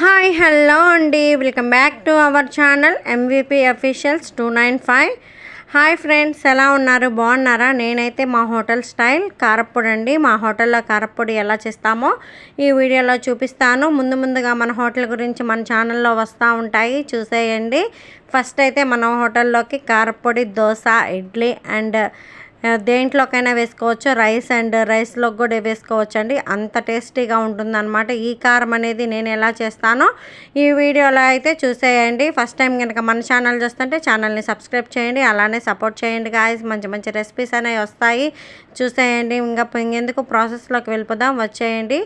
Hi hello అండి, welcome back to our channel MVP officials 295. Hi friends, ఎలా ఉన్నారు? బాగున్నారా? నేనైతే మా హోటల్ స్టైల్ కారప్పొడి అండి. మా హోటల్లో కారప్పొడి ఎలా చేస్తామో ఈ వీడియోలో చూపిస్తాను. ముందుగా మన హోటల్ గురించి మన ఛానల్లో వస్తూ ఉంటాయి, చూసేయండి. ఫస్ట్ అయితే మన హోటల్లోకి కారప్పొడి, దోశ, ఇడ్లీ అండ్ దేంట్లోకైనా వేసుకోవచ్చు. రైస్లోకి కూడా వేసుకోవచ్చు అండి. అంత టేస్టీగా ఉంటుందన్నమాట. ఈ కారం అనేది నేను ఎలా చేస్తానో ఈ వీడియోలో అయితే చూసేయండి. ఫస్ట్ టైం కనుక మన ఛానల్ చూస్తుంటే ఛానల్ని సబ్స్క్రైబ్ చేయండి, అలానే సపోర్ట్ చేయండి గాయస్. మంచి రెసిపీస్ అనేవి వస్తాయి, చూసేయండి. ఇంకెందుకు ప్రాసెస్లోకి వెళ్ళిపోదాం, వచ్చేయండి.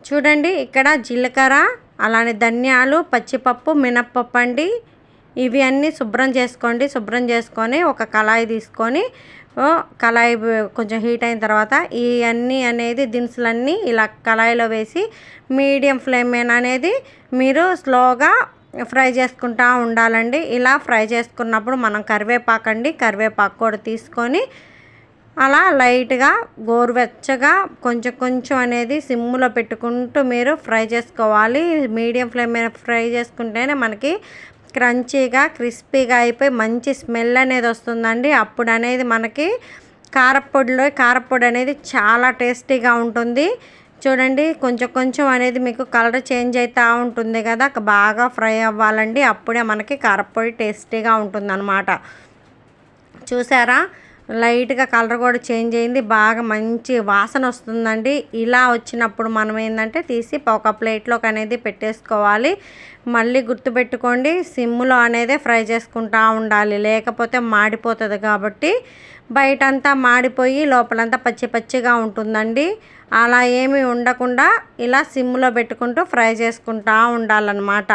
చూడండి, ఇక్కడ జీలకర్ర, అలానే ధనియాలు, పచ్చిపప్పు, మినప్పప్పు అండి. ఇవి అన్నీ శుభ్రం చేసుకొని ఒక కళాయి తీసుకొని, కళాయి కొంచెం హీట్ అయిన తర్వాత ఇవన్నీ అనేది దినుసులన్నీ ఇలా కళాయిలో వేసి మీడియం ఫ్లేమ్ మీద అనేది మీరు స్లోగా ఫ్రై చేసుకుంటూ ఉండాలండి. ఇలా ఫ్రై చేసుకున్నప్పుడు మనం కరివేపాకు కూడా తీసుకొని అలా లైట్గా గోరువెచ్చగా కొంచెం అనేది సిమ్లో పెట్టుకుంటూ మీరు ఫ్రై చేసుకోవాలి. మీడియం ఫ్లేమ్ మీద ఫ్రై చేసుకుంటేనే మనకి క్రంచీగా క్రిస్పీగా అయిపోయి మంచి స్మెల్ అనేది వస్తుందండి. అప్పుడు అనేది మనకి కారప్పొడి అనేది చాలా టేస్టీగా ఉంటుంది. చూడండి, కొంచెం అనేది మీకు కలర్ చేంజ్ అవుతూ ఉంటుంది కదా, బాగా ఫ్రై అవ్వాలండి. అప్పుడే మనకి కారప్పొడి టేస్టీగా ఉంటుందన్నమాట. చూసారా, లైట్గా కలర్ కూడా చేంజ్ అయింది, బాగా మంచి వాసన వస్తుందండి. ఇలా వచ్చినప్పుడు మనం ఏంటంటే తీసి ఒక ప్లేట్లోకి అనేది పెట్టేసుకోవాలి. మళ్ళీ గుర్తుపెట్టుకోండి, సిమ్లో అనేది ఫ్రై చేసుకుంటూ ఉండాలి, లేకపోతే మాడిపోతుంది. కాబట్టి బయటంతా మాడిపోయి లోపలంతా పచ్చిగా ఉంటుందండి. అలా ఏమీ ఉండకుండా ఇలా సిమ్లో పెట్టుకుంటూ ఫ్రై చేసుకుంటూ ఉండాలన్నమాట.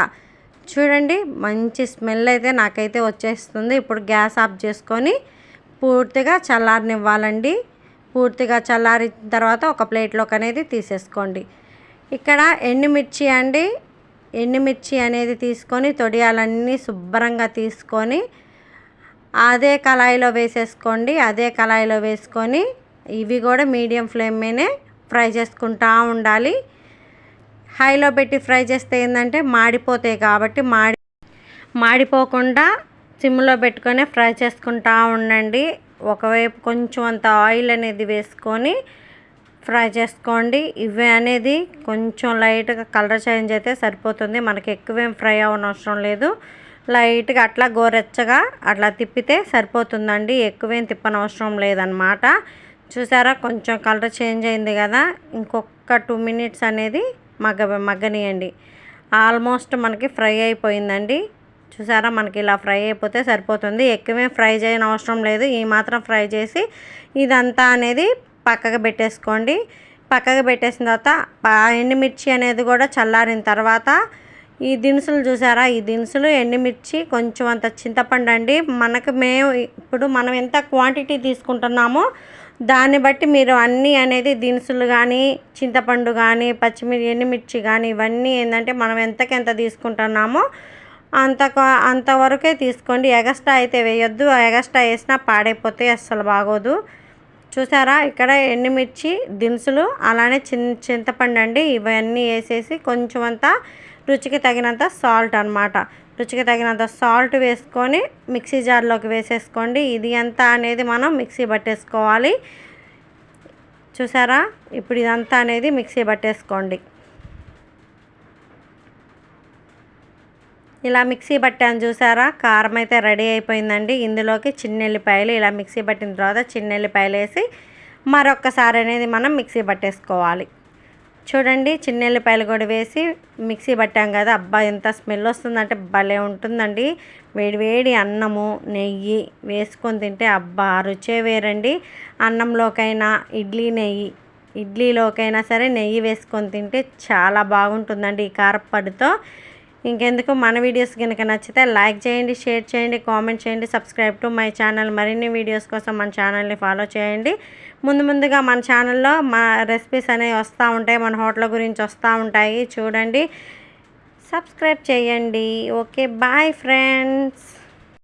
చూడండి, మంచి స్మెల్ అయితే నాకైతే వచ్చేస్తుంది. ఇప్పుడు గ్యాస్ ఆఫ్ చేసుకొని పూర్తిగా చల్లారనివ్వాలండి. పూర్తిగా చల్లారిన తర్వాత ఒక ప్లేట్లోకి అనేది తీసేసుకోండి. ఇక్కడ ఎండుమిర్చి అనేది తీసుకొని తొడియాలన్నీ శుభ్రంగా తీసుకొని అదే కళాయిలో వేసుకొని ఇవి కూడా మీడియం ఫ్లేమ్ మీదే ఫ్రై చేసుకుంటూ ఉండాలి. హైలో పెట్టి ఫ్రై చేస్తే ఏంటంటే మాడిపోతాయి, కాబట్టి మాడిపోకుండా సిమ్లో పెట్టుకొని ఫ్రై చేసుకుంటూ ఉండండి. ఒకవైపు కొంచెం అంత ఆయిల్ అనేది వేసుకొని ఫ్రై చేసుకోండి. ఇవి అనేది కొంచెం లైట్గా కలర్ చేంజ్ అయితే సరిపోతుంది, మనకి ఎక్కువేం ఫ్రై అవ్వనవసరం లేదు. లైట్గా అట్లా గోరెచ్చగా అట్లా తిప్పితే సరిపోతుందండి, ఎక్కువేం తిప్పనవసరం లేదనమాట. చూసారా, కొంచెం కలర్ చేంజ్ అయింది కదా, ఇంకొక 2 minutes అనేది మగ్గనియండి. ఆల్మోస్ట్ మనకి ఫ్రై అయిపోయిందండి. చూసారా, మనకి ఇలా ఫ్రై అయిపోతే సరిపోతుంది, ఎక్కువే ఫ్రై చేయని అవసరం లేదు. ఈ మాత్రం ఫ్రై చేసి ఇదంతా అనేది పక్కకు పెట్టేసుకోండి. పక్కకు పెట్టేసిన తర్వాత ఎండుమిర్చి అనేది కూడా చల్లారిన తర్వాత ఈ దినుసులు చూసారా, ఈ దినుసులు, ఎండుమిర్చి, కొంచెం అంత చింతపండు అండి. ఇప్పుడు మనం ఎంత క్వాంటిటీ తీసుకుంటున్నామో దాన్ని బట్టి మీరు అన్నీ అనేది దినుసులు కానీ, చింతపండు కానీ, ఎండుమిర్చి కానీ ఇవన్నీ ఏంటంటే మనం ఎంత తీసుకుంటున్నామో అంతవరకే తీసుకోండి. ఎగస్ట్రా అయితే వేయొద్దు, ఎగస్ట్రా వేసినా పాడైపోతే అస్సలు బాగోదు. చూసారా, ఇక్కడ ఎండుమిర్చి, దినుసులు, అలానే చింతపండు అండి, ఇవన్నీ వేసేసి కొంచెం అంతా రుచికి తగినంత సాల్ట్ అనమాట. రుచికి తగినంత సాల్ట్ వేసుకొని మిక్సీ జార్లోకి వేసేసుకోండి. ఇది అంతా అనేది మనం మిక్సీ పట్టేసుకోవాలి. చూసారా, ఇప్పుడు ఇదంతా అనేది మిక్సీ పట్టేసుకోండి. ఇలా మిక్సీ పట్టాను చూసారా, కారం అయితే రెడీ అయిపోయిందండి. ఇందులోకి చిన్నెల్లిపాయలు, ఇలా మిక్సీ పట్టిన తర్వాత చిన్నెల్లిపాయలు వేసి మరొక్కసారి అనేది మనం మిక్సీ పట్టేసుకోవాలి. చూడండి, చిన్నెల్లిపాయలు కూడా వేసి మిక్సీ పట్టాం కదా, అబ్బా ఎంత స్మెల్ వస్తుందంటే భలే ఉంటుందండి. వేడి అన్నము, నెయ్యి వేసుకొని తింటే అబ్బా రుచే వేరండి. అన్నంలోకైనా ఇడ్లీలోకైనా సరే నెయ్యి వేసుకొని తింటే చాలా బాగుంటుందండి ఈ కారప్పొడితో. ఇంకెందుకు, మన వీడియోస్ కనుక నచ్చితే లైక్ చేయండి, షేర్ చేయండి, కామెంట్ చేయండి, సబ్స్క్రైబ్ టు మై ఛానల్. మరిన్ని వీడియోస్ కోసం మన ఛానల్ని ఫాలో చేయండి. ముందుగా మన ఛానల్లో మా రెసిపీస్ అనేవి వస్తూ ఉంటాయి, మన హోటల్ గురించి వస్తూ ఉంటాయి, చూడండి, సబ్స్క్రైబ్ చేయండి. Okay, bye friends.